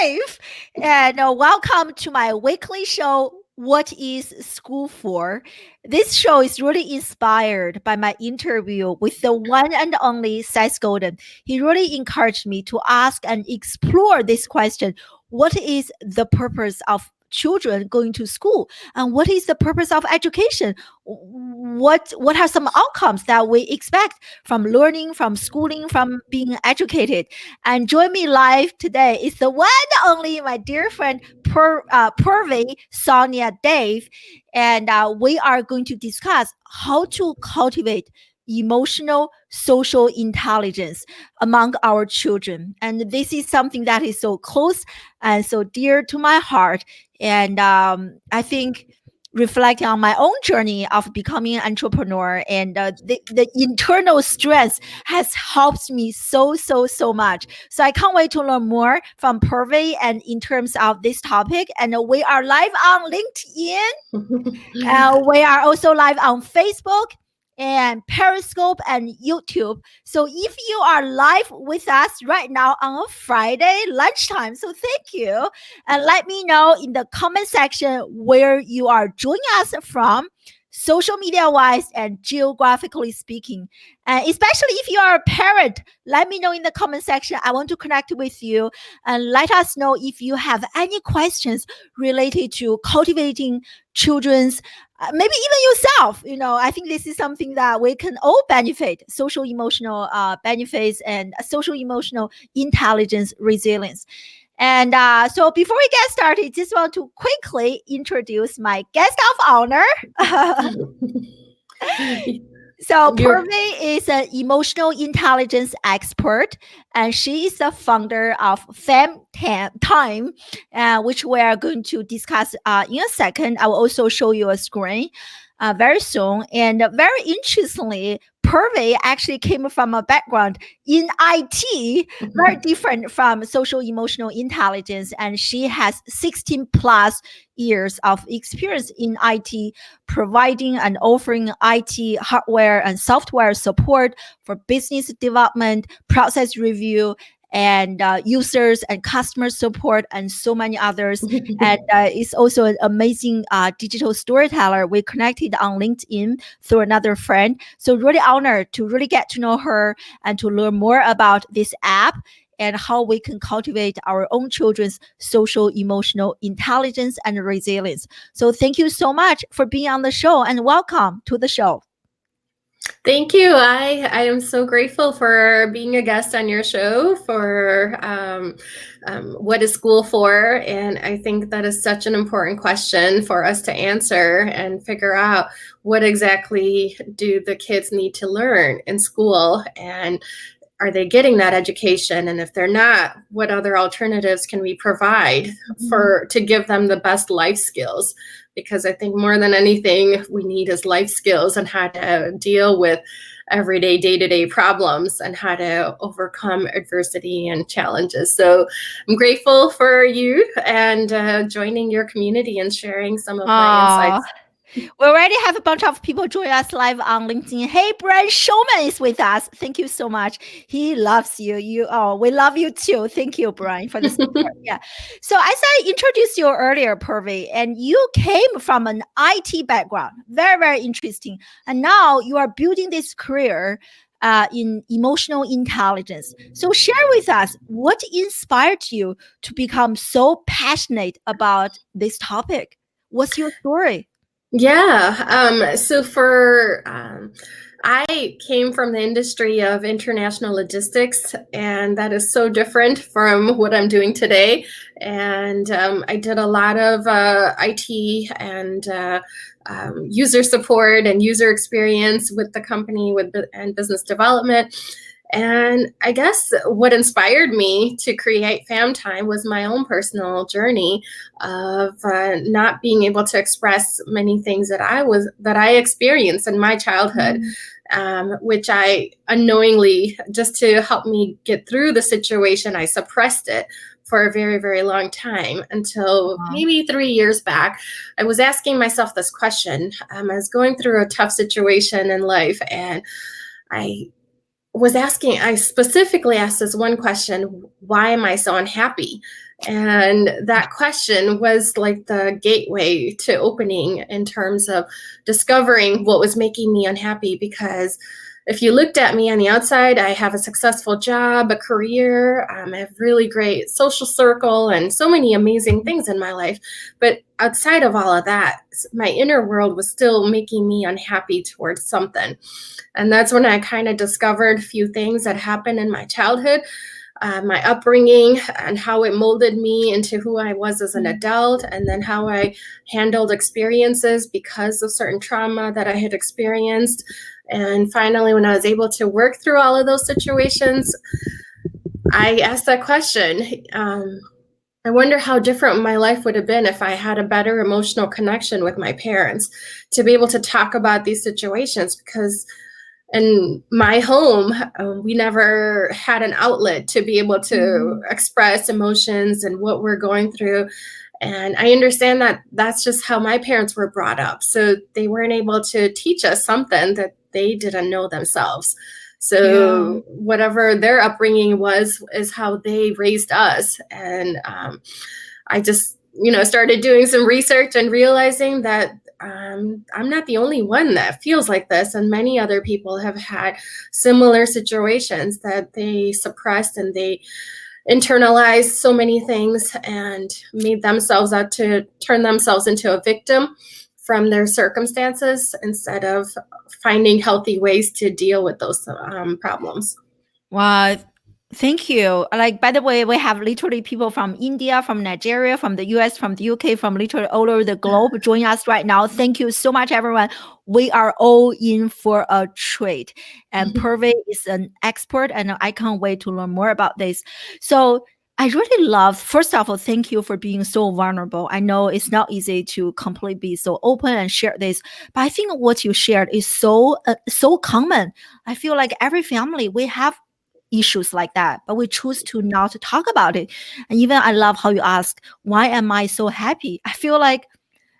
Dave, and welcome to my weekly show, What is School For? This show is really inspired by my interview with the one and only Seth Golden. He really encouraged me to ask and explore this question: what is the purpose of children going to school, and what is the purpose of education? What are some outcomes that we expect from learning, from schooling, from being educated? And join me live today is the one and only my dear friend Purvi-Sonia Dave, and we are going to discuss how to cultivate emotional social intelligence among our children. And this is something that is so close and so dear to my heart. And I think reflecting on my own journey of becoming an entrepreneur, and the internal strength has helped me so much. So I can't wait to learn more from Purvi and in terms of this topic. And we are live on LinkedIn. We are also live on Facebook and Periscope and YouTube. So if you are live with us right now on a Friday lunchtime, so thank you. And let me know in the comment section where you are joining us from, social media wise and geographically speaking. And especially if you are a parent, let me know in the comment section. I want to connect with you, and let us know if you have any questions related to cultivating children's, maybe even yourself. I think this is something that we can all benefit: social emotional benefits and social emotional intelligence, resilience. And so before we get started, just want to quickly introduce my guest of honor. So Purvi is an emotional intelligence expert, and she is the founder of FamTyme, which we are going to discuss in a second. I will also show you a screen very soon. And very interestingly, Purvi actually came from a background in IT, very different from social emotional intelligence. And she has 16 plus years of experience in IT, providing and offering IT hardware and software support for business development, process review, and users and customer support, and so many others. And is also an amazing digital storyteller. We connected on LinkedIn through another friend. So really honored to really get to know her and to learn more about this app and how we can cultivate our own children's social emotional intelligence and resilience. So thank you so much for being on the show, and welcome to the show. Thank you. I am so grateful for being a guest on your show for What is School For? And I think that is such an important question for us to answer and figure out what exactly do the kids need to learn in school, and are they getting that education? And if they're not, what other alternatives can we provide to give them the best life skills? Because I think more than anything, we need is life skills and how to deal with everyday, day-to-day problems and how to overcome adversity and challenges. So I'm grateful for you and joining your community and sharing some of my insights. We already have a bunch of people join us live on LinkedIn. Hey, Brian Showman is with us. Thank you so much. He loves you. We love you too. Thank you, Brian, for the support. Yeah. So as I introduced you earlier, Purvi, and you came from an IT background, very, very interesting. And now you are building this career in emotional intelligence. So share with us what inspired you to become so passionate about this topic. What's your story? Yeah. I came from the industry of international logistics, and that is so different from what I'm doing today. And I did a lot of IT and user support and user experience with the company and business development. And I guess what inspired me to create FamTyme was my own personal journey of not being able to express many things that I experienced in my childhood, which I unknowingly, just to help me get through the situation, I suppressed it for a very, very long time until maybe 3 years back. I was asking myself this question. I was going through a tough situation in life, and I specifically asked this one question: why am I so unhappy? And that question was like the gateway to opening in terms of discovering what was making me unhappy. Because if you looked at me on the outside, I have a successful job, a career, I have really great social circle, and so many amazing things in my life. But outside of all of that, my inner world was still making me unhappy towards something. And that's when I kind of discovered a few things that happened in my childhood, my upbringing, and how it molded me into who I was as an adult, and then how I handled experiences because of certain trauma that I had experienced. And finally, when I was able to work through all of those situations, I asked that question. I wonder how different my life would have been if I had a better emotional connection with my parents to be able to talk about these situations. Because in my home, we never had an outlet to be able to express emotions and what we're going through. And I understand that that's just how my parents were brought up. So they weren't able to teach us something that they didn't know themselves. So whatever their upbringing was is how they raised us. And I just, started doing some research and realizing that I'm not the only one that feels like this. And many other people have had similar situations that they suppressed, and they internalized so many things and made themselves out to turn themselves into a victim from their circumstances instead of finding healthy ways to deal with those problems. Wow. Thank you. Like, by the way, we have literally people from India, from Nigeria, from the US, from the UK, from literally all over the globe joining us right now. Thank you so much, everyone. We are all in for a treat. And Purvi is an expert, and I can't wait to learn more about this. So I really love, first of all, thank you for being so vulnerable. I know it's not easy to completely be so open and share this, but I think what you shared is so common. I feel like every family, we have issues like that, but we choose to not talk about it. And even I love how you ask, why am I so happy? I feel like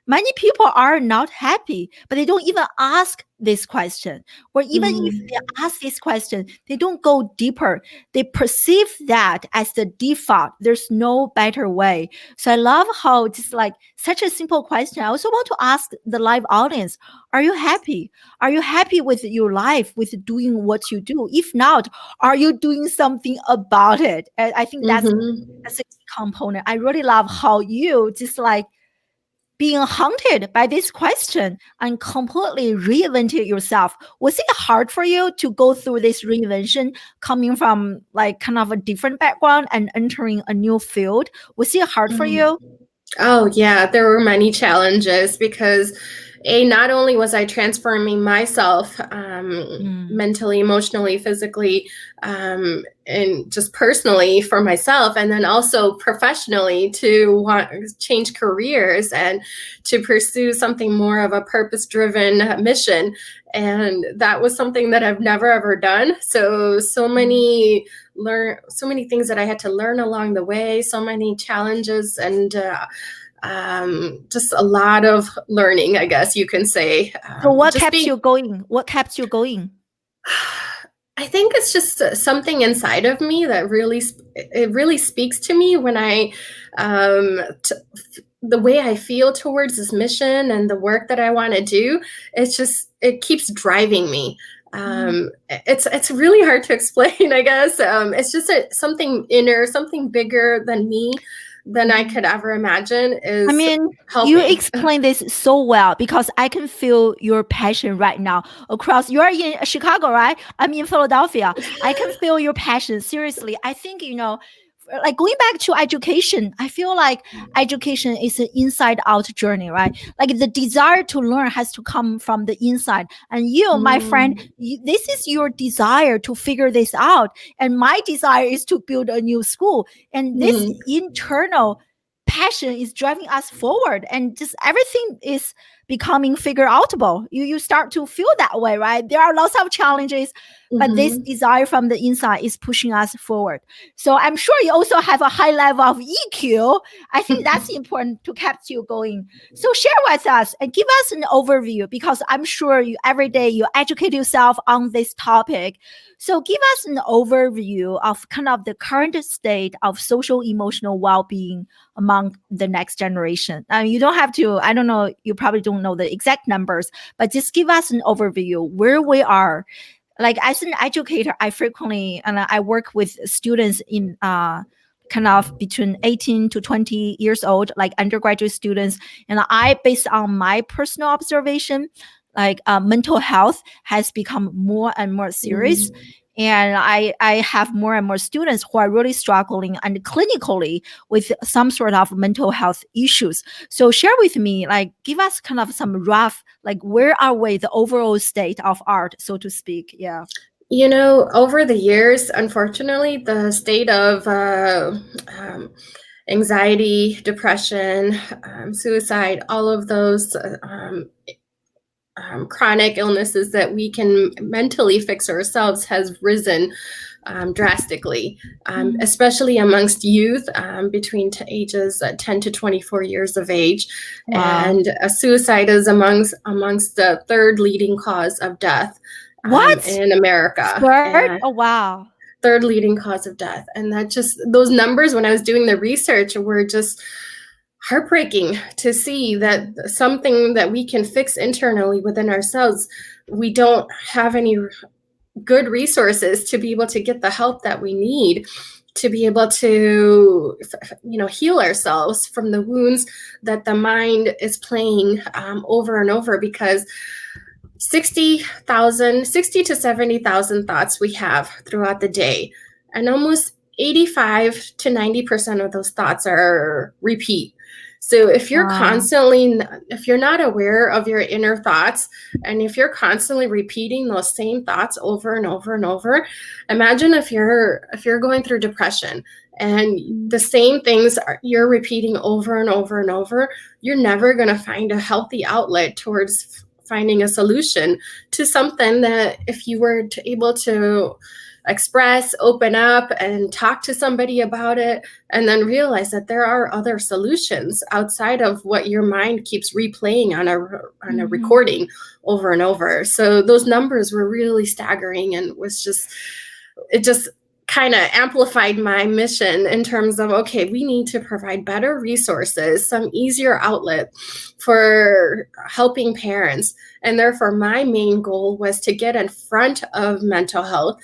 many people are not happy, but they don't even ask this question. Or even if they ask this question, they don't go deeper. They perceive that as the default. There's no better way. So I love how just like such a simple question. I also want to ask the live audience, are you happy? Are you happy with your life, with doing what you do? If not, are you doing something about it? And I think that's a key component. I really love how you just like being haunted by this question and completely reinvented yourself. Was it hard for you to go through this reinvention coming from like kind of a different background and entering a new field? Was it hard for you? Oh, yeah, there were many challenges because not only was I transforming myself mentally, emotionally, physically, and just personally for myself, and then also professionally to change careers and to pursue something more of a purpose-driven mission. And that was something that I've never ever done. So many things that I had to learn along the way, so many challenges, and just a lot of learning, I guess you can say. So what kept you going? What kept you going? I think it's just something inside of me that really speaks to me when I the way I feel towards this mission and the work that I want to do. It keeps driving me. It's really hard to explain, I guess. It's just something inner, something bigger than me than I could ever imagine is helping. You explain this so well because I can feel your passion right now across. You are in Chicago, right? I'm in Philadelphia. I can feel your passion. Seriously. I think, like going back to education, I feel like education is an inside out journey, right? Like the desire to learn has to come from the inside. And you, my friend, this is your desire to figure this out. And my desire is to build a new school. And this internal passion is driving us forward. And just everything is becoming figure outable. You start to feel that way, right? There are lots of challenges, but this desire from the inside is pushing us forward. So I'm sure you also have a high level of EQ. I think that's important to keep you going. So share with us and give us an overview, because I'm sure you every day you educate yourself on this topic. So give us an overview of kind of the current state of social emotional well-being among the next generation. You don't have to, I don't know, you probably don't know the exact numbers, but just give us an overview where we are. Like as an educator, I frequently, and I work with students in kind of between 18 to 20 years old, like undergraduate students. And I, based on my personal observation, like mental health has become more and more serious. And I have more and more students who are really struggling and clinically with some sort of mental health issues. So share with me, like give us kind of some rough, like where are we, the overall state of art, so to speak. Yeah. You know, over the years, unfortunately, the state of anxiety, depression, suicide, all of those chronic illnesses that we can mentally fix ourselves has risen drastically, especially amongst youth between ages 10 to 24 years of age. Wow. And suicide is amongst the third leading cause of death in America. Third? Oh, wow. Third leading cause of death. And that just, those numbers when I was doing the research were just heartbreaking to see that something that we can fix internally within ourselves, we don't have any good resources to be able to get the help that we need to be able to, heal ourselves from the wounds that the mind is playing over and over, because 60 to 70,000 thoughts we have throughout the day, and almost 85 to 90% of those thoughts are repeat. So if you're if you're not aware of your inner thoughts, and if you're constantly repeating those same thoughts over and over and over, imagine if you're going through depression and the same things you're repeating over and over and over, you're never going to find a healthy outlet towards finding a solution to something that if you were able to express, open up, and talk to somebody about it, and then realize that there are other solutions outside of what your mind keeps replaying on a recording over and over. So those numbers were really staggering, and it just kind of amplified my mission in terms of, okay, we need to provide better resources, some easier outlet for helping parents. And therefore, my main goal was to get in front of mental health,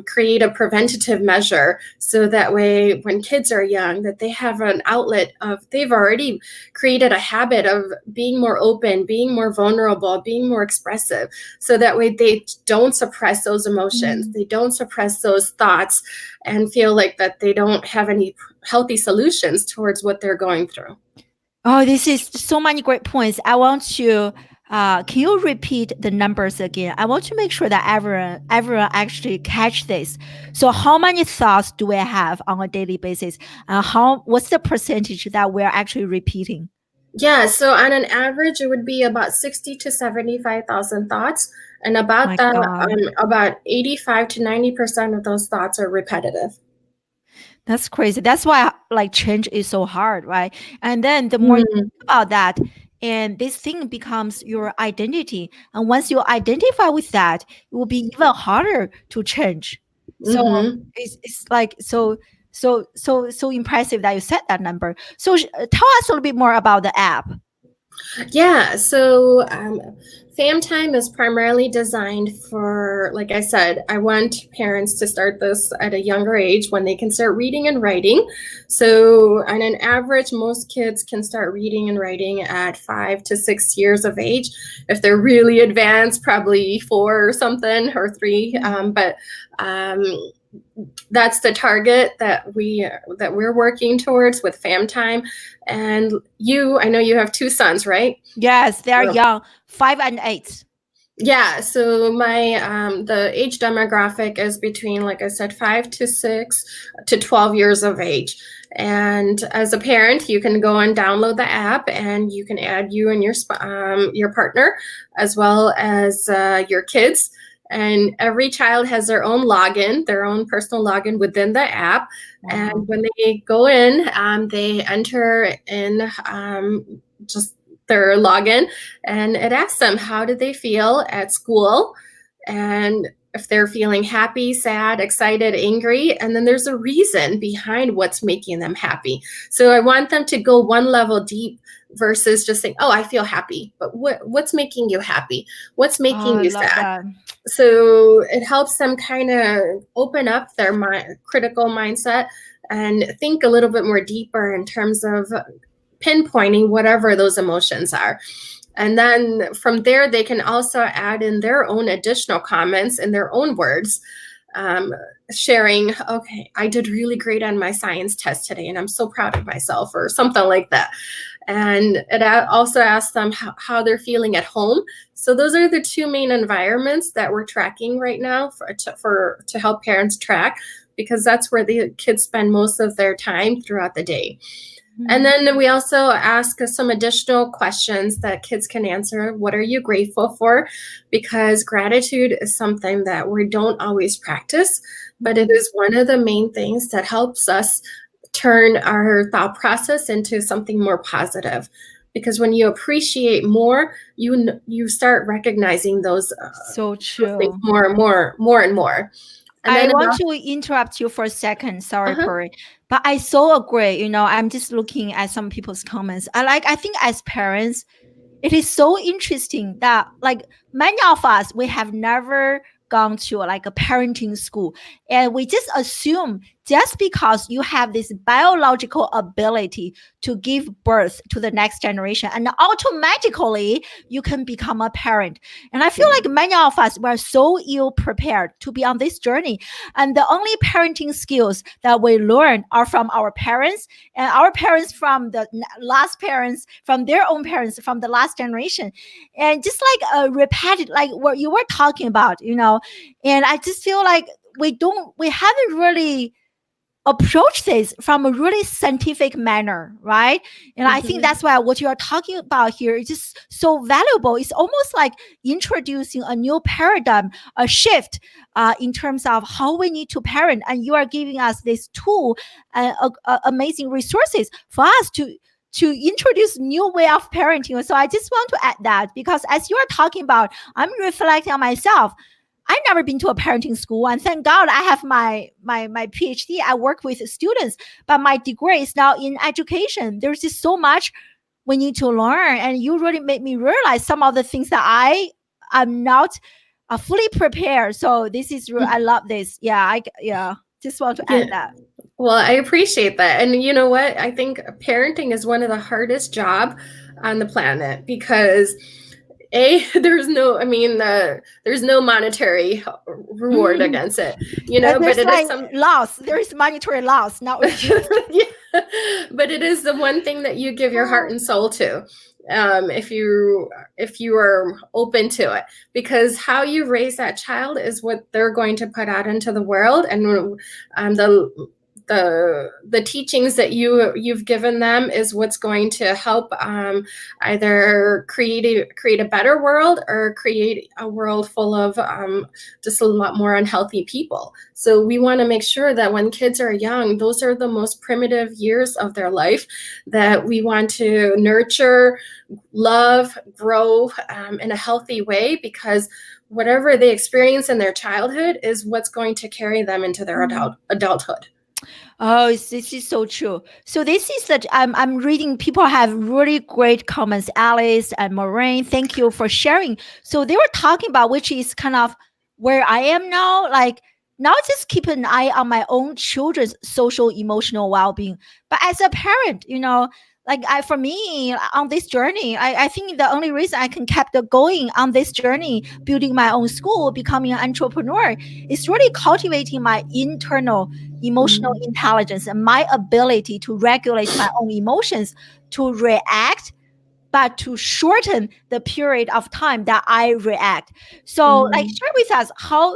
create a preventative measure, so that way when kids are young, that they have an outlet of, they've already created a habit of being more open, being more vulnerable, being more expressive, so that way they don't suppress those emotions, they don't suppress those thoughts, and feel like that they don't have any healthy solutions towards what they're going through. Oh, this is so many great points. I want to, can you repeat the numbers again? I want to make sure that everyone actually catch this. So how many thoughts do we have on a daily basis? What's the percentage that we're actually repeating? Yeah, so on an average, it would be about 60 to 75,000 thoughts. And about about 85 to 90% of those thoughts are repetitive. That's crazy. That's why like change is so hard, right? And then the more you think about that, and this thing becomes your identity. And once you identify with that, it will be even harder to change. So it's like so impressive that you set that number. So tell us a little bit more about the app. Yeah, so FamTyme is primarily designed for, like I said, I want parents to start this at a younger age when they can start reading and writing. So on an average, most kids can start reading and writing at 5 to 6 years of age. If they're really advanced, probably 4 or something, or 3. But that's the target that we're working towards with FamTyme. And I know you have 2 sons, right? Yes, they are young, 5 and 8. Yeah, so my the age demographic is between, like I said, 5 to 6 to 12 years of age. And as a parent, you can go and download the app, and you can add you and your partner, as well as your kids. And every child has their own login, their own personal login within the app. And Wow. when they go in, they enter in just their login, and it asks them how did they feel at school, and if they're feeling happy, sad, excited, angry, and then there's a reason behind what's making them happy. So I want them to go one level deep versus just saying, oh, I feel happy, but what's making you happy, what's Oh, making I you love sad. that. So it helps them kind of open up their critical mindset and think a little bit more deeper in terms of pinpointing whatever those emotions are. And then from there, they can also add in their own additional comments in their own words, um, sharing, okay, I did really great on my science test today, and I'm so proud of myself, or something like that. And it also asks them how they're feeling at home. So those are the two main environments that we're tracking right now to help parents track, because that's where the kids spend most of their time throughout the day. And Mhm. then we also ask some additional questions that kids can answer. What are you grateful for? Because gratitude is something that we don't always practice, but it Mhm. is one of the main things that helps us turn our thought process into something more positive. Because when you appreciate more, you start recognizing So those things true. more and more and more. And I then want to interrupt you for a second. Sorry, uh-huh. Puri. But I so agree. I'm just looking at some people's comments. I think as parents, it is so interesting that like many of us we have never gone to like a parenting school, and we just assume just because you have this biological ability to give birth to the next generation and automatically you can become a parent. And I feel Yeah. like many of us were so ill prepared to be on this journey, and the only parenting skills that we learn are from our parents, and our parents from the last parents, from their own parents, from the last generation. And just like repeated, like what you were talking about, and I just feel like we haven't really approach this from a really scientific manner, right? And I think Mhm. that's why what you are talking about here is just so valuable. It's almost like introducing a new paradigm, a shift in terms of how we need to parent. And you are giving us this tool and amazing resources for us to introduce new way of parenting. So I just want to add that, because as you are talking about, I'm reflecting on myself. I've never been to a parenting school, and thank God I have my PhD. I work with students, but my degree is now in education. There's just so much we need to learn, and you really made me realize some of the things that I am not fully prepared. So this is I love this. Yeah. Just want to add Yeah. that. Well, I appreciate that. And you know what? I think parenting is one of the hardest job on the planet, because there's no monetary reward against it, but There's it is like some loss. There is monetary loss, not reduced. yeah, but it is the one thing that you give your heart and soul to, if you are open to it, because how you raise that child is what they're going to put out into the world. And the teachings that you've given them is what's going to help, either create a better world, or create a world full of just a lot more unhealthy people. So we want to make sure that when kids are young, those are the most primitive years of their life, that we want to nurture, love, grow, in a healthy way, because whatever they experience in their childhood is what's going to carry them into their adulthood. Oh, this is so true. So this is that I'm reading. People have really great comments. Alice and Maureen, thank you for sharing. So they were talking about, which is kind of where I am now. Like now, just keep an eye on my own children's social emotional well being. But as a parent, like for me on this journey, I think the only reason I can keep going on this journey, building my own school, becoming an entrepreneur, is really cultivating my internal emotional Mhm. intelligence and my ability to regulate my own emotions, to react but to shorten the period of time that I react. So like Mm. share with us, how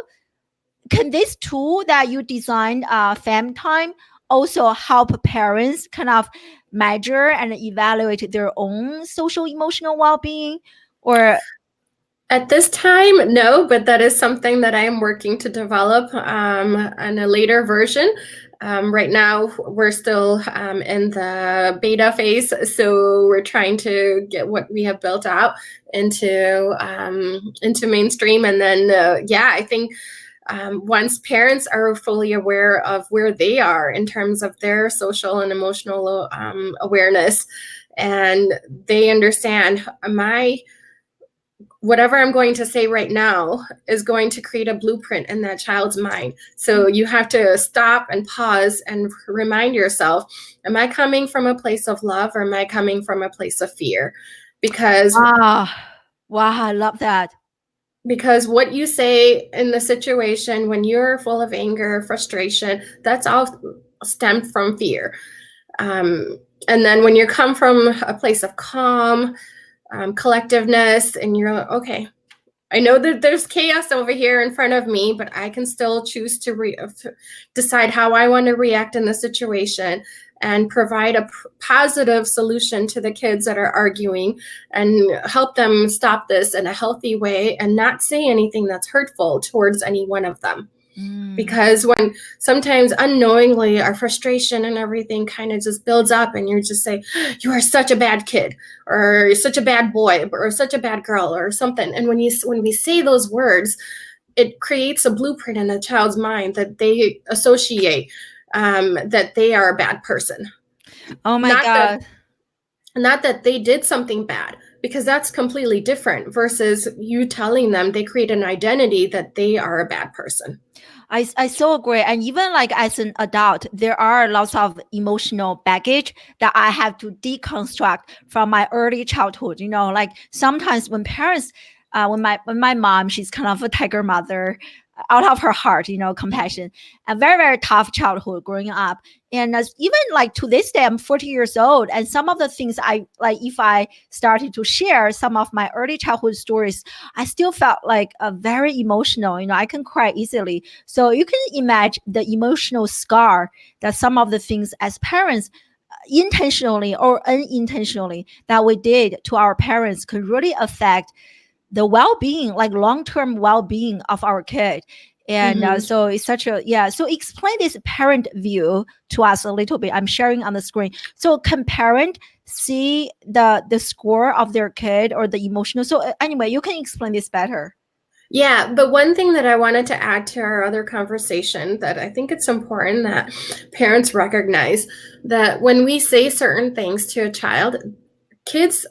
can this tool that you designed, FamTyme, also help parents kind of measure and evaluate their own social emotional well-being? Or At this time, no, but that is something that I am working to develop on a later version. Right now, we're still in the beta phase, so we're trying to get what we have built out into mainstream, and then I think once parents are fully aware of where they are in terms of their social and emotional awareness, and they understand my whatever I'm going to say right now is going to create a blueprint in that child's mind. So you have to stop and pause and remind yourself, am I coming from a place of love or am I coming from a place of fear? Because wow, I love that. what you say in the situation when you're full of anger, frustration, that's all stemmed from fear. And then when you come from a place of calm, collectiveness, and you're like, okay, I know that there's chaos over here in front of me, but I can still choose to decide how I want to react in the situation and provide a positive solution to the kids that are arguing and help them stop this in a healthy way and not say anything that's hurtful towards any one of them. Because when sometimes unknowingly our frustration and everything kind of just builds up and you just say, you are such a bad kid, or you're such a bad boy, or such a bad girl, or something. And when we say those words, it creates a blueprint in a child's mind that they associate that they are a bad person. Oh my Not that God. not that they did something bad, because that's completely different versus you telling them they create an identity that they are a bad person. I so agree. And even like as an adult, there are lots of emotional baggage that I have to deconstruct from my early childhood. You know, like sometimes when parents, when my mom, she's kind of a tiger mother, out of her heart, you know, compassion, a very, very tough childhood growing up. And even like to this day, I'm 40 years old. And some of the things I like, if I started to share some of my early childhood stories, I still felt like very emotional. You know, I can cry easily. So you can imagine the emotional scar that some of the things as parents, intentionally or unintentionally, that we did to our parents could really affect the well-being, like long-term well-being of our kid. And Mm-hmm. so it's such a, yeah, so explain this parent view to us a little bit. I'm sharing on the screen. So can parent see the score of their kid or the emotional? So anyway, you can explain this better. Yeah, but one thing that I wanted to add to our other conversation, that I think it's important that parents recognize that when we say certain things to a child, kids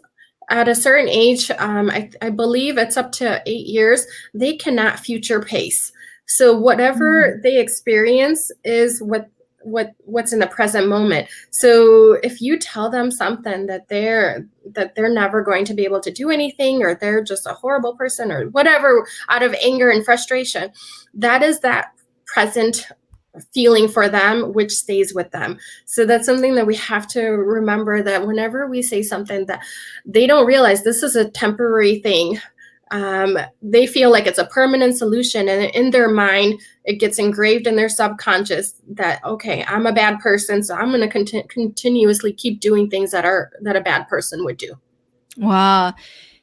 at a certain age, I believe it's up to 8 years, they cannot future pace. So whatever they experience is what's in the present moment. So if you tell them something that they're never going to be able to do anything, or they're just a horrible person, or whatever, out of anger and frustration, that is that present feeling for them, which stays with them. So that's something that we have to remember, that whenever we say something, that they don't realize this is a temporary thing. They feel like it's a permanent solution, and in their mind it gets engraved in their subconscious that, okay, I'm a bad person, so I'm going to continuously keep doing things that a bad person would do. Wow,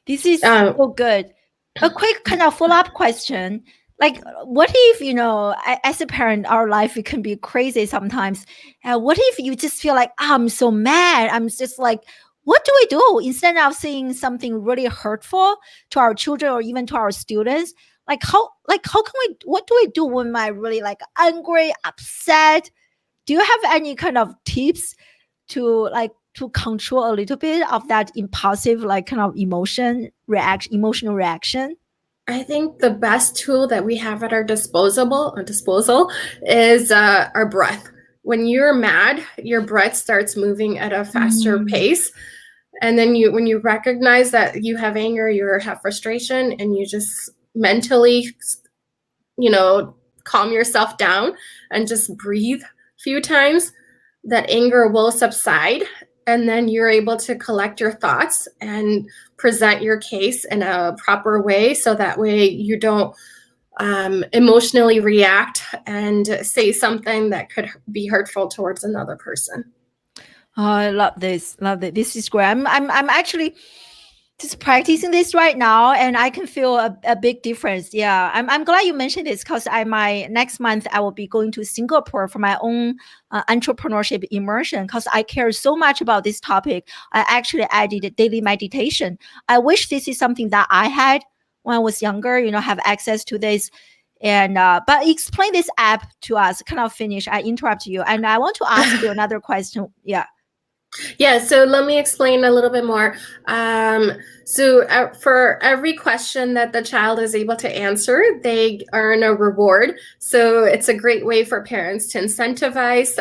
this is so good. A quick kind of follow-up question. Like, what if, you know, as a parent, our life, it can be crazy sometimes. What if you just feel like, "Ah, I'm so mad. I'm just like, what do we do instead of saying something really hurtful to our children or even to our students? How can we, what do we do when I'm really like angry, upset? Do you have any kind of tips to like to control a little bit of that impulsive like kind of emotional reaction? I think the best tool that we have at our disposal is our breath. When you're mad, your breath starts moving at a faster pace. And then when you recognize that you have anger, you have frustration, and you just mentally, calm yourself down and just breathe a few times, that anger will subside, and then you're able to collect your thoughts and present your case in a proper way, so that way you don't emotionally react and say something that could be hurtful towards another person. Oh, I love this. Love it. This is great. I'm actually just practicing this right now, and I can feel a big difference. Yeah, I'm glad you mentioned this, because next month I will be going to Singapore for my own entrepreneurship immersion, because I care so much about this topic. I actually added a daily meditation. I wish this is something that I had when I was younger. Have access to this. And but explain this app to us. Kind of finish. I interrupt you, and I want to ask you another question. Yeah. Yeah, so let me explain a little bit more. For every question that the child is able to answer, they earn a reward. So it's a great way for parents to incentivize,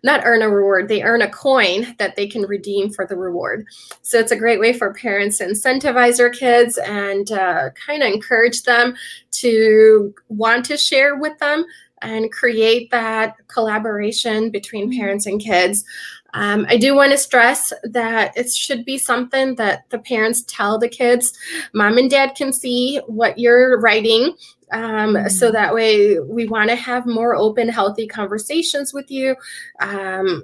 not earn a reward, they earn a coin that they can redeem for the reward. So it's a great way for parents to incentivize their kids and kind of encourage them to want to share with them and create that collaboration between parents and kids. I do want to stress that it should be something that the parents tell the kids. Mom and dad can see what you're writing. So that way we want to have more open, healthy conversations with you.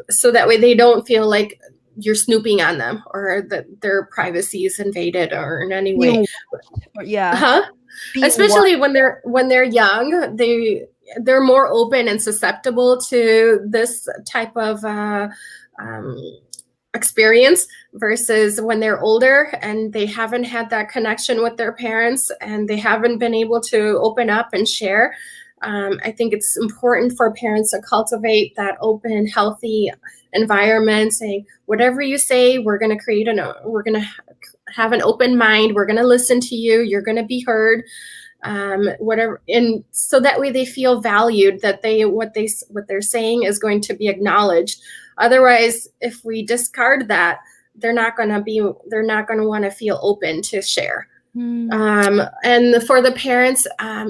So that way they don't feel like you're snooping on them or that their privacy is invaded or in any way. Yeah. Especially when they're young, they're more open and susceptible to this type of experience versus when they're older and they haven't had that connection with their parents and they haven't been able to open up and share. I think it's important for parents to cultivate that open, healthy environment, saying whatever you say, we're going to have an open mind. We're going to listen to you. You're going to be heard. Whatever, and so that way they feel valued, that what they're saying is going to be acknowledged. Otherwise, if we discard that, they're not going to want to feel open to share. And for the parents,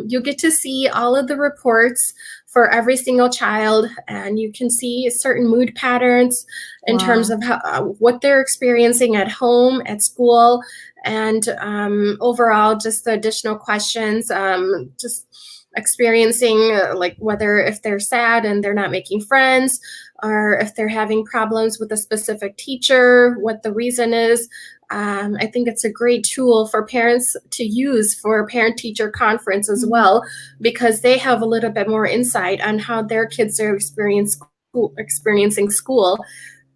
you get to see all of the reports for every single child, and you can see certain mood patterns in terms of what they're experiencing at home, at school, and overall, just the additional questions, just experiencing like whether if they're sad and they're not making friends, or if they're having problems with a specific teacher, what the reason is. I think it's a great tool for parents to use for parent-teacher conference as well, because they have a little bit more insight on how their kids are experiencing school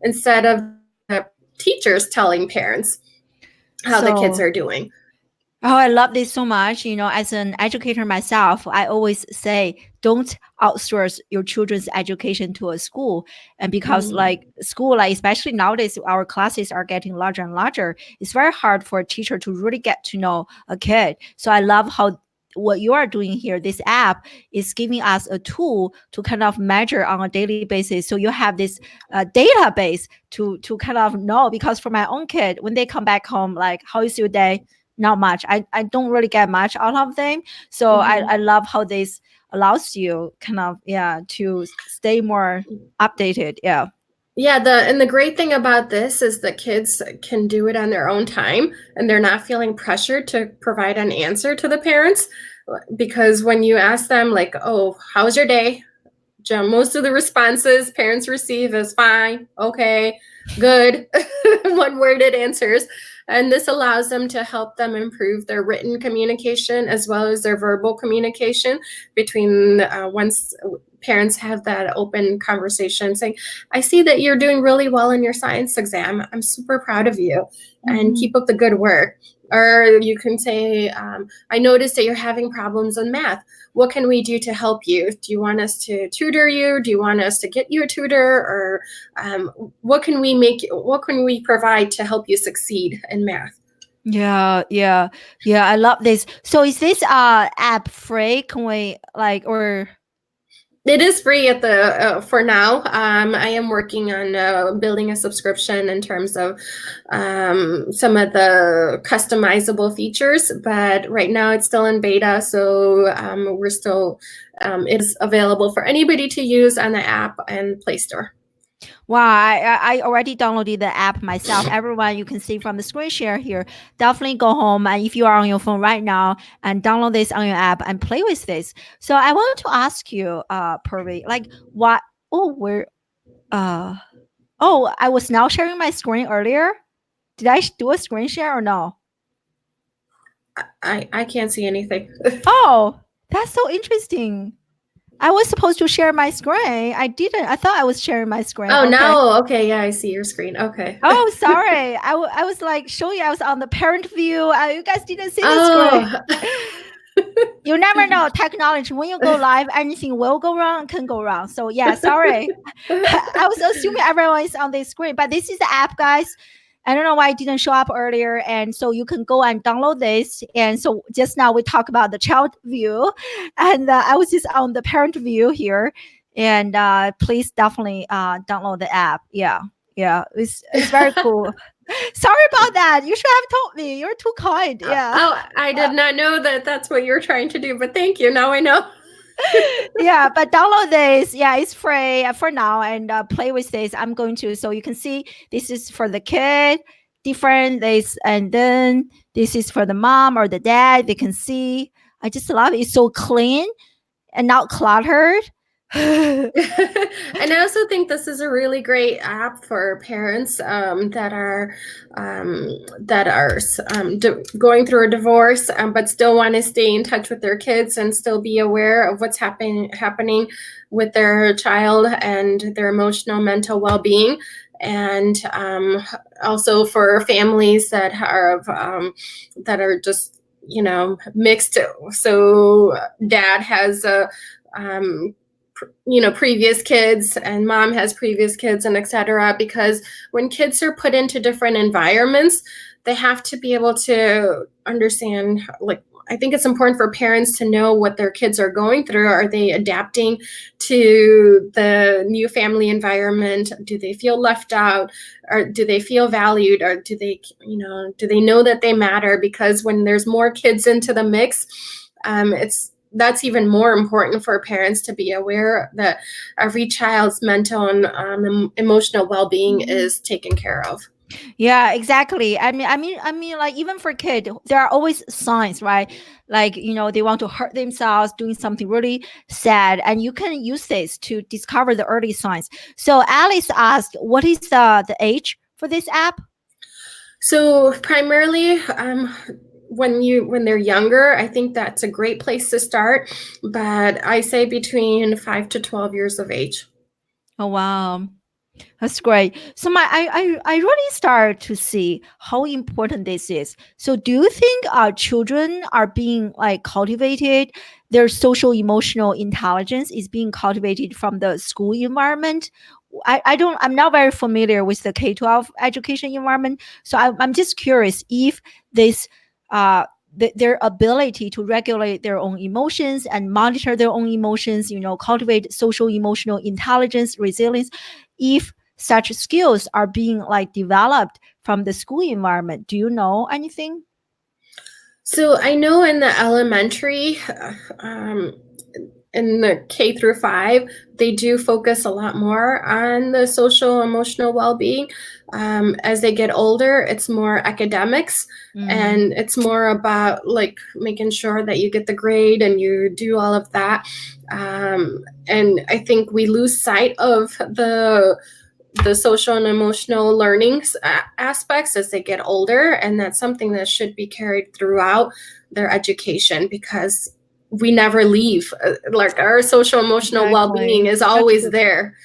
instead of the teachers telling parents how the kids are doing. Oh, I love this so much. As an educator myself, I always say, don't outsource your children's education to a school. And because school, especially nowadays, our classes are getting larger and larger. It's very hard for a teacher to really get to know a kid. So I love how what you are doing here, this app is giving us a tool to kind of measure on a daily basis. So you have this database to kind of know, because for my own kid, when they come back home, like, how is your day? Not much. I don't really get much out of them. So I love how this allows you kind of, to stay more updated. Yeah. Yeah, the great thing about this is that kids can do it on their own time and they're not feeling pressured to provide an answer to the parents, because when you ask them like, oh, how's your day? Most of the responses parents receive is fine, okay, good, one-worded answers. And this allows them to help them improve their written communication as well as their verbal communication between once parents have that open conversation saying, I see that you're doing really well in your science exam. I'm super proud of you and keep up the good work. Or you can say, I noticed that you're having problems in math. What can we do to help you? Do you want us to tutor you? Do you want us to get you a tutor? Or what can we provide to help you succeed in math? Yeah. I love this. So is this app free? Can we or? It is free at the for now. I am working on building a subscription in terms of some of the customizable features, but right now it's still in beta, so it is available for anybody to use on the app and Play Store. Wow, I already downloaded the app myself. Everyone, you can see from the screen share here. Definitely go home, and if you are on your phone right now, and download this on your app and play with this. So I want to ask you, Purvi, like what? Oh, where? Uh, oh, I was now sharing my screen earlier. Did I do a screen share or no? I can't see anything. Oh, that's so interesting. I was supposed to share my screen. I didn't. I thought I was sharing my screen. Oh, Okay. now, okay, yeah, I see your screen. Okay. Oh, sorry. I was like showing I was on the parent view. You guys didn't see the screen. Oh. You never know technology. When you go live, anything will go wrong, can go wrong. So yeah, sorry. I was assuming everyone is on this screen, but this is the app, guys. I don't know why it didn't show up earlier. And so you can go and download this. And so just now we talk about the child view, and I was just on the parent view here. And please definitely download the app. Yeah, yeah, it's very cool. Sorry about that. You should have told me. You're too kind. Yeah. Oh, I did not know that that's what you were trying to do, but thank you. Now I know. Yeah, but download this. Yeah, it's free for now, and play with this. I'm going to, so you can see this is for the kid, different this, and then this is for the mom or the dad. They can see. I just love it. It's so clean and not cluttered. And I also think this is a really great app for parents that are going through a divorce, but still want to stay in touch with their kids and still be aware of what's happening with their child and their emotional, mental well-being. And also for families that are just mixed. So dad has a previous kids and mom has previous kids, and etc. Because when kids are put into different environments, they have to be able to understand, like, I think it's important for parents to know what their kids are going through. Are they adapting to the new family environment? Do they feel left out? Or do they feel valued? Or do they know that they matter? Because when there's more kids into the mix, that's even more important for parents to be aware that every child's mental and emotional well-being is taken care of. Yeah, exactly. Like even for kids, there are always signs, right? Like they want to hurt themselves, doing something really sad, and you can use this to discover the early signs. So Alice asked, "What is the age for this app?" So primarily, when they're younger, I think that's a great place to start. But I say between 5 to 12 years of age. Oh wow. That's great. So I really start to see how important this is. So do you think our children are being like cultivated? Their social emotional intelligence is being cultivated from the school environment. I'm not very familiar with the K-12 education environment. So I'm just curious if this their ability to regulate their own emotions and monitor their own emotions, cultivate social emotional intelligence, resilience, if such skills are being like developed from the school environment. Do you know anything? So I know in the elementary, in the K through 5, they do focus a lot more on the social emotional well-being. As they get older, it's more academics, and it's more about like making sure that you get the grade and you do all of that. And I think we lose sight of the social and emotional learning aspects as they get older, and that's something that should be carried throughout their education, because we never leave. Like, our social emotional well-being is always there,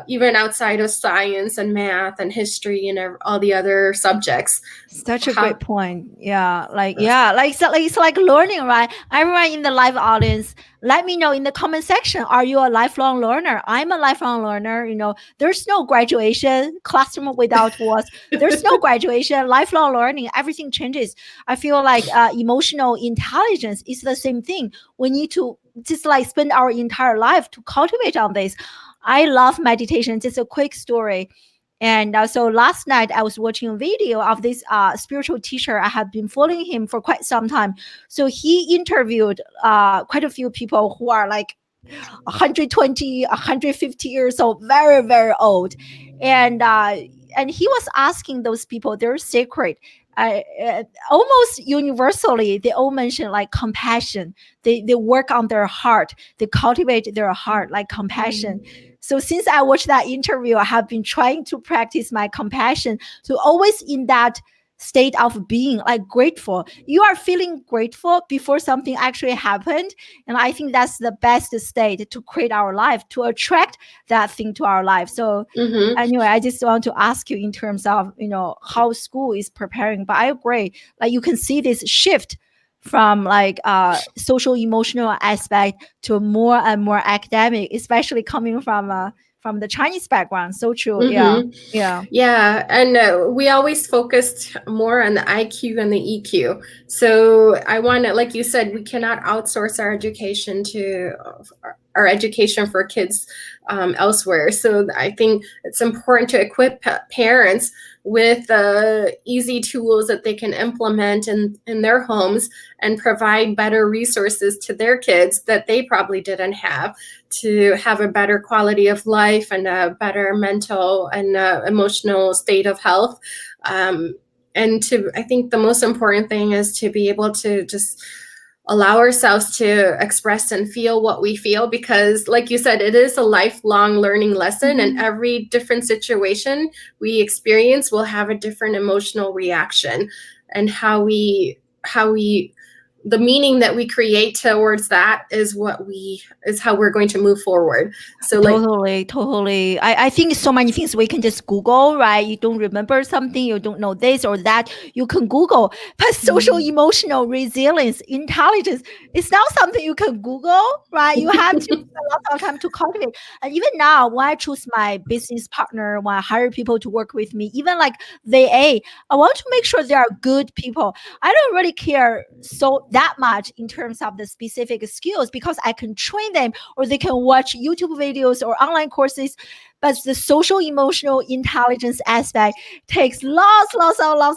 even outside of science and math and history and all the other subjects. Such a great point. Yeah, it's like learning, right? Everyone in the live audience, let me know in the comment section. Are you a lifelong learner? I'm a lifelong learner. There's no graduation, classroom without walls. There's no graduation, lifelong learning. Everything changes. I feel like emotional intelligence is the same thing. We need to just like spend our entire life to cultivate on this. I love meditation. Just a quick story. And so last night I was watching a video of this spiritual teacher. I have been following him for quite some time. So he interviewed quite a few people who are like 120, 150 years old, very, very old. And and he was asking those people their secret. Almost universally, they all mention like compassion. They work on their heart. They cultivate their heart like compassion. So since I watched that interview, I have been trying to practice my compassion to always in that state of being like grateful. You are feeling grateful before something actually happened. And I think that's the best state to create our life, to attract that thing to our life. So Mm-hmm. anyway, I just want to ask you in terms of, how school is preparing. But I agree, like you can see this shift from like social emotional aspect to more and more academic, especially coming from the Chinese background. So true. Yeah. Mm-hmm. Yeah. Yeah, and we always focused more on the IQ and the EQ. So I want to, like you said, we cannot outsource our education for kids elsewhere. So I think it's important to equip parents with easy tools that they can implement in their homes and provide better resources to their kids that they probably didn't have, to have a better quality of life and a better mental and emotional state of health. I think the most important thing is to be able to just allow ourselves to express and feel what we feel, because like you said, it is a lifelong learning lesson, and every different situation we experience will have a different emotional reaction, and how we the meaning that we create towards that is how we're going to move forward. So like, Totally, totally. I think so many things we can just Google, right? You don't remember something, you don't know this or that, you can Google. But social emotional resilience, intelligence, it's not something you can Google, right? You have to spend a lot of time to cultivate. And even now, when I choose my business partner, when I hire people to work with me, even like I want to make sure they are good people. I don't really care so that much in terms of the specific skills, because I can train them or they can watch YouTube videos or online courses. But the social emotional intelligence aspect takes lots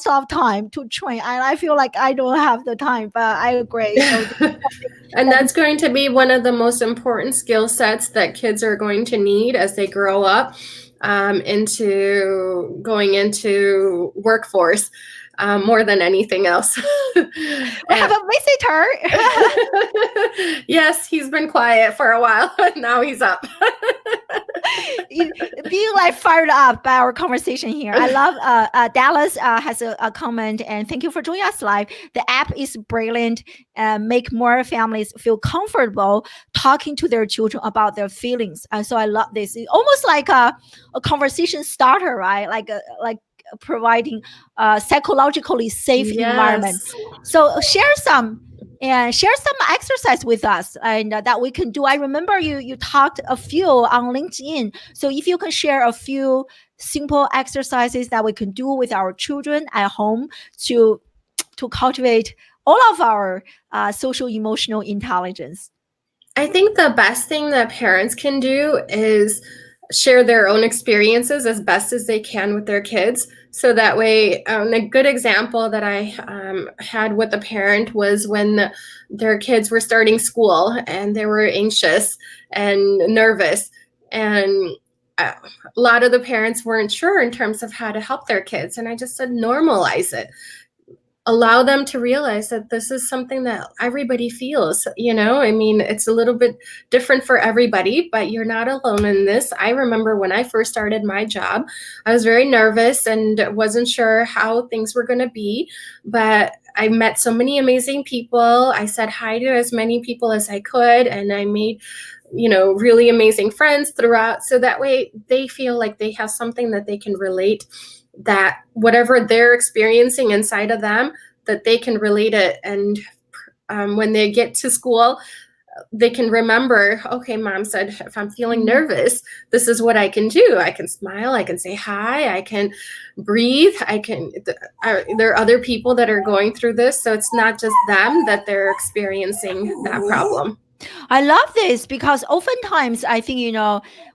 of time to train. And I feel like I don't have the time, but I agree. So and that's going to be one of the most important skill sets that kids are going to need as they grow up, into going into workforce, more than anything else. we have a visitor. Yes, he's been quiet for a while. Now he's up. Being like fired up by our conversation here. I love Dallas has a comment, and thank you for joining us live. The app is brilliant. Make more families feel comfortable talking to their children about their feelings. So I love this. It's almost like a conversation starter, right? Like providing a psychologically safe environment. Yes. So share some exercise with us, and that we can do. I remember you talked a few on LinkedIn. So if you can share a few simple exercises that we can do with our children at home to cultivate all of our social emotional intelligence. I think the best thing that parents can do is share their own experiences as best as they can with their kids. So that way, a good example that I had with a parent was when their kids were starting school and they were anxious and nervous. And a lot of the parents weren't sure in terms of how to help their kids. And I just said, normalize it. Allow them to realize that this is something that everybody feels. I mean, it's a little bit different for everybody, but you're not alone in this. I remember when I first started my job, I was very nervous and wasn't sure how things were going to be, but I met so many amazing people. I said hi to as many people as I could, and I made really amazing friends throughout, so that way they feel like they have something that they can relate, that whatever they're experiencing inside of them, that they can relate it. And when they get to school, they can remember, okay, mom said if I'm feeling nervous, this is what I can do. I can smile, I can say hi, I can breathe, there are other people that are going through this, so it's not just them that they're experiencing that problem. I love this because oftentimes I think,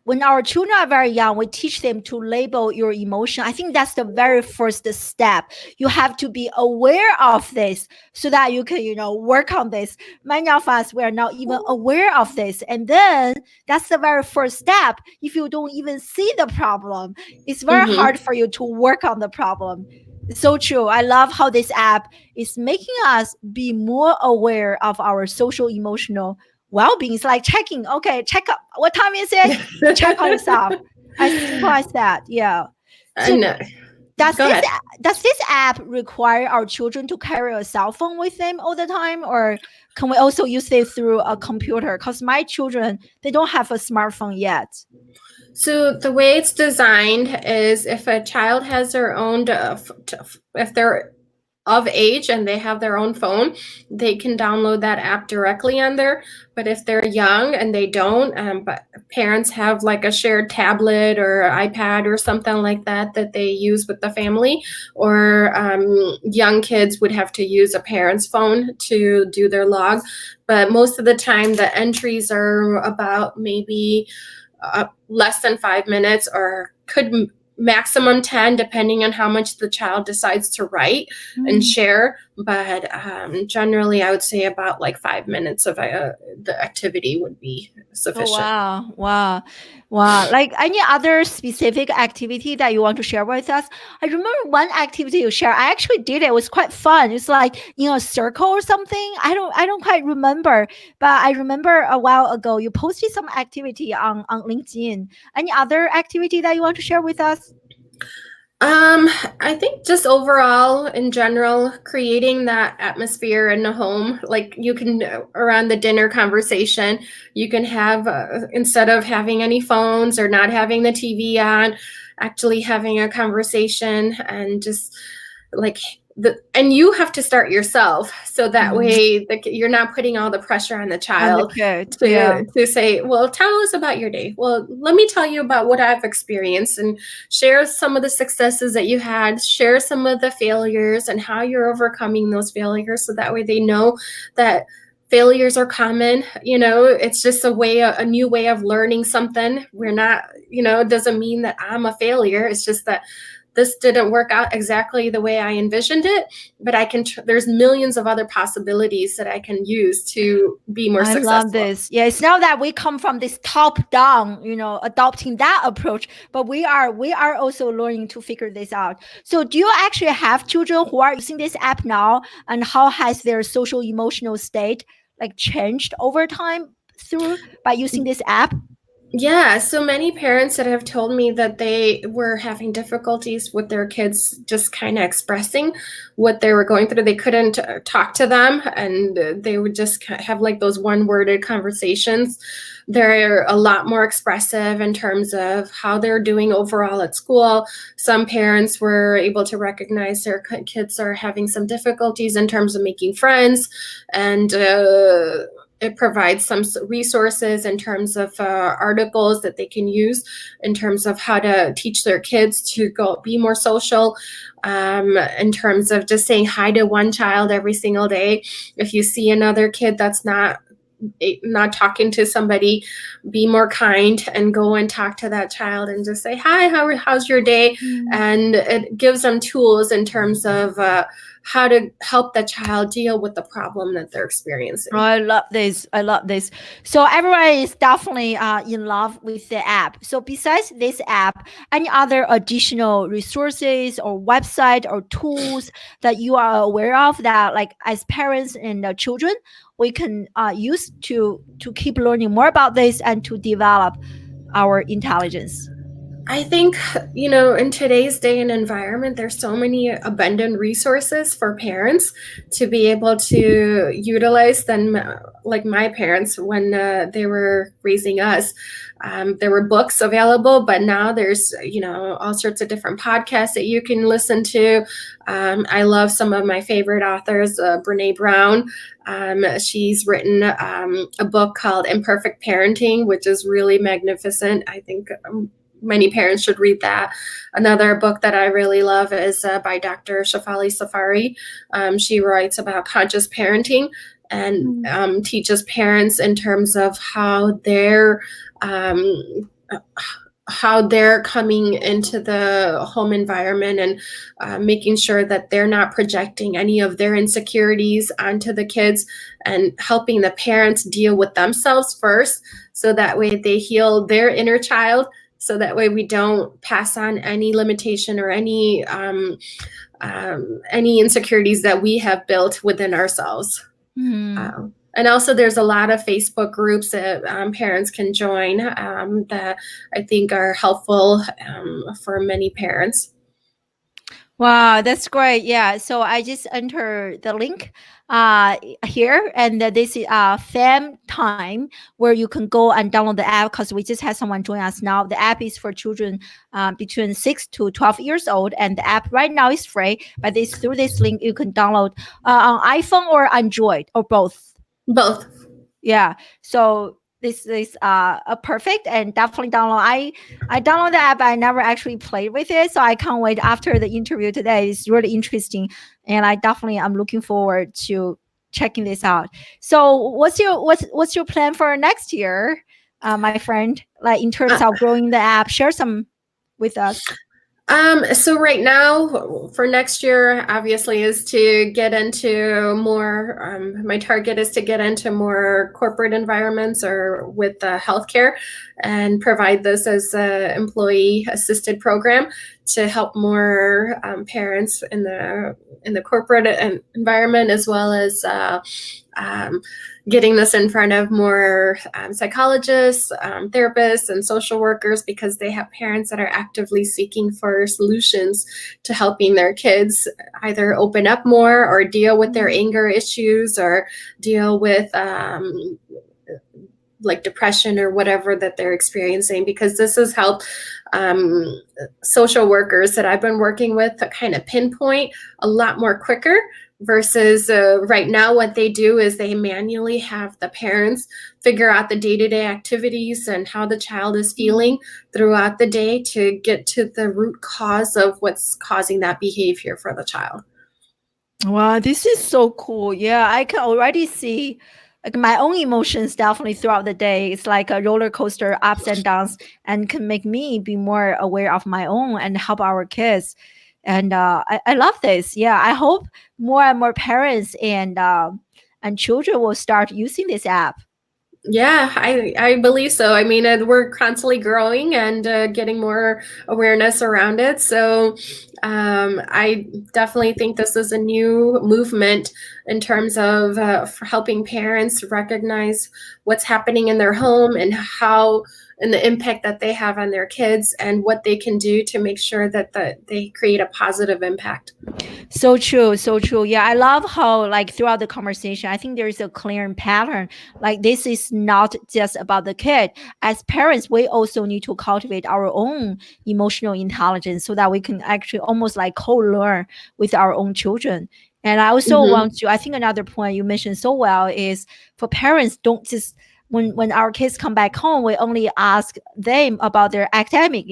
when our children are very young, we teach them to label your emotion. I think that's the very first step. You have to be aware of this so that you can, work on this. Many of us, we are not even aware of this. And then that's the very first step. If you don't even see the problem, it's very Mm-hmm. hard for you to work on the problem. So true. I love how this app is making us be more aware of our social emotional well-being. It's like checking, okay, check up. What time is it? Check on yourself. As simple as that. Yeah. So And does go this ahead. does this app require our children to carry a cell phone with them all the time, or can we also use it through a computer? Because my children, they don't have a smartphone yet. So the way it's designed is if a child has their own, if they're of age and they have their own phone, they can download that app directly on there. But if they're young and they don't, but parents have like a shared tablet or iPad or something like that that they use with the family, or young kids would have to use a parent's phone to do their log. But most of the time, the entries are about maybe less than 5 minutes, or could maximum 10, depending on how much the child decides to write and share. But generally, I would say about like 5 minutes of the activity would be Oh, sufficient. wow. Wow. Wow. Like any other specific activity that you want to share with us? I remember one activity you shared. I actually did it. It was quite fun. It's like in a circle or something. I don't quite remember, but I remember a while ago you posted some activity on LinkedIn. Any other activity that you want to share with us? I think just overall, in general, creating that atmosphere in the home, like you can, around the dinner conversation, you can have, instead of having any phones or not having the TV on, actually having a conversation and just like and you have to start yourself, so that way you're not putting all the pressure on the And the child kid. Yeah. to say, well, tell us about your day. Well, let me tell you about what I've experienced, and share some of the successes that you had, share some of the failures and how you're overcoming those failures, so that way they know that failures are common. It's just a new way of learning something. We're not, it doesn't mean that I'm a failure. It's just that this didn't work out exactly the way I envisioned it, but there's millions of other possibilities that I can use to be more I love successful. this. Yeah, it's not that we come from this top down, adopting that approach, but we are also learning to figure this out. So do you actually have children who are using this app now, and how has their social emotional state like changed over time through by using this app? Yeah, so many parents that have told me that they were having difficulties with their kids just kind of expressing what they were going through. They couldn't talk to them, and they would just have like those one-worded conversations. They're a lot more expressive in terms of how they're doing overall at school. Some parents were able to recognize their kids are having some difficulties in terms of making friends, and it provides some resources in terms of articles that they can use in terms of how to teach their kids to go be more social, in terms of just saying hi to one child every single day. If you see another kid that's not talking to somebody, be more kind and go and talk to that child and just say, hi, how's your day? And it gives them tools in terms of how to help the child deal with the problem that they're experiencing. Oh, I love this. I love this. So everyone is definitely in love with the app. So besides this app, any other additional resources or website or tools that you are aware of that, like as parents and children, we can use to keep learning more about this and to develop our intelligence? I think, in today's day and environment, there's so many abundant resources for parents to be able to utilize them, like my parents when they were raising us. There were books available, but now there's, all sorts of different podcasts that you can listen to. I love some of my favorite authors, Brene Brown. She's written a book called Imperfect Parenting, which is really magnificent. I think many parents should read that. Another book that I really love is by Dr. Shafali Safari. She writes about conscious parenting, and teaches parents in terms of um, how they're coming into the home environment and making sure that they're not projecting any of their insecurities onto the kids, and helping the parents deal with themselves first, so that way they heal their inner child, so that way we don't pass on any limitation or any insecurities that we have built within ourselves. And also there's a lot of Facebook groups that parents can join that I think are helpful for many parents. Wow, that's great. Yeah. So I just enter the link here, and this is FamTyme, where you can go and download the app, because we just had someone join us now. The app is for children between 6 to 12 years old, and the app right now is free. But through this link, you can download on iPhone or Android or both. Both. Yeah. So this is a perfect, and definitely download. I download the app. I never actually played with it, so I can't wait after the interview today. It's really interesting, and I definitely am looking forward to checking this out. So what's your plan for next year, my friend? Like in terms of growing the app, share some with us. So right now for next year, obviously, is to get into more, my target is to get into more corporate environments or with healthcare, and provide this as an employee assisted program to help more parents in the corporate environment, as well as getting this in front of more psychologists, therapists, and social workers, because they have parents that are actively seeking for solutions to helping their kids either open up more, or deal with their anger issues, or deal with like depression or whatever that they're experiencing, because this has helped social workers that I've been working with to kind of pinpoint a lot more quicker, versus right now what they do is they manually have the parents figure out the day-to-day activities and how the child is feeling throughout the day to get to the root cause of what's causing that behavior for the child. Wow, this is so cool. Yeah, I can already see like my own emotions definitely throughout the day. It's like a roller coaster, ups and downs, and can make me be more aware of my own and help our kids. And I love this. Yeah, I hope more and more parents and children will start using this app. Yeah, I believe so. I mean, we're constantly growing and getting more awareness around it. So I definitely think this is a new movement in terms of for helping parents recognize what's happening in their home, and how, and the impact that they have on their kids, and what they can do to make sure that they create a positive impact. So true, so true. Yeah, I love how like throughout the conversation, I think there's a clear pattern. Like this is not just about the kid. As parents, we also need to cultivate our own emotional intelligence, so that we can actually almost like co-learn with our own children. And I also want to, I think another point you mentioned so well is for parents, don't just when our kids come back home, we only ask them about their academic,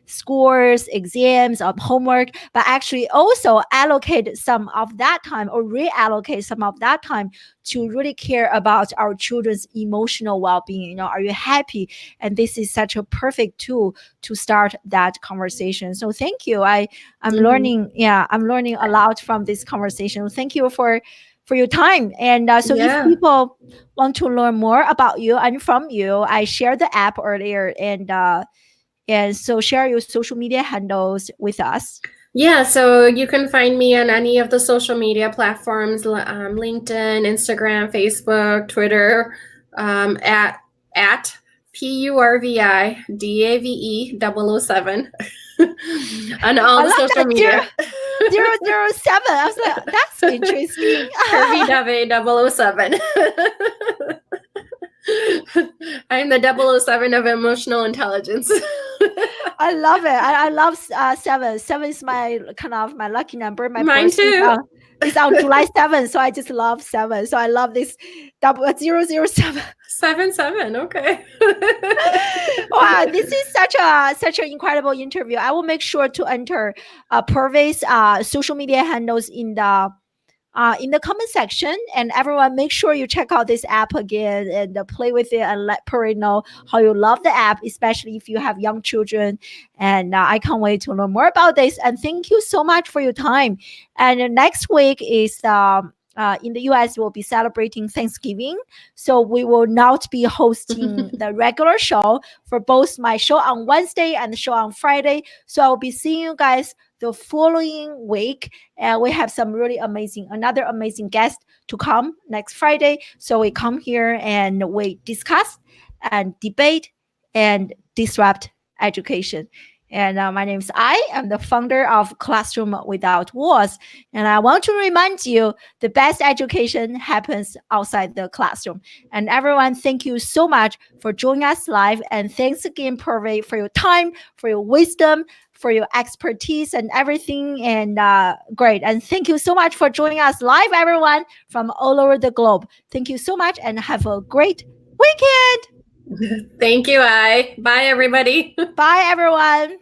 scores, exams, homework, but actually also allocate some of that time, or reallocate some of that time to really care about our children's emotional well-being. Are you happy? And this is such a perfect tool to start that conversation. So thank you. I'm learning. Yeah, I'm learning a lot from this conversation. Thank you for your time. And so if people want to learn more about you and from you, I shared the app earlier, and so share your social media handles with us. Yeah, so you can find me on any of the social media platforms, LinkedIn, Instagram, Facebook, Twitter, at Purvi-Dave 007 on all the social media. 007. I was like, that's interesting. Purvi-Dave 007. I'm the 007 of emotional intelligence. I love it. I love 7. 7 is my kind of my lucky number. Mine too. It's on July 7th, so I just love 7. So I love this 007. 7. Okay. Wow, this is such an incredible interview. I will make sure to enter Purvi's social media handles in the in the comment section. And everyone, make sure you check out this app again and play with it and let Puri know how you love the app, especially if you have young children. And I can't wait to learn more about this. And thank you so much for your time. And next week is in the US, we'll be celebrating Thanksgiving. So we will not be hosting the regular show for both my show on Wednesday and the show on Friday. So I'll be seeing you guys the following week. And we have some really another amazing guest to come next Friday. So we come here and we discuss and debate and disrupt education. And my name is I'm the founder of Classroom Without Walls. And I want to remind you the best education happens outside the classroom. And everyone, thank you so much for joining us live. And thanks again, Purvi, for your time, for your wisdom, for your expertise and everything. And great. And thank you so much for joining us live, everyone, from all over the globe. Thank you so much and have a great weekend. Thank you, Bye, everybody. Bye, everyone.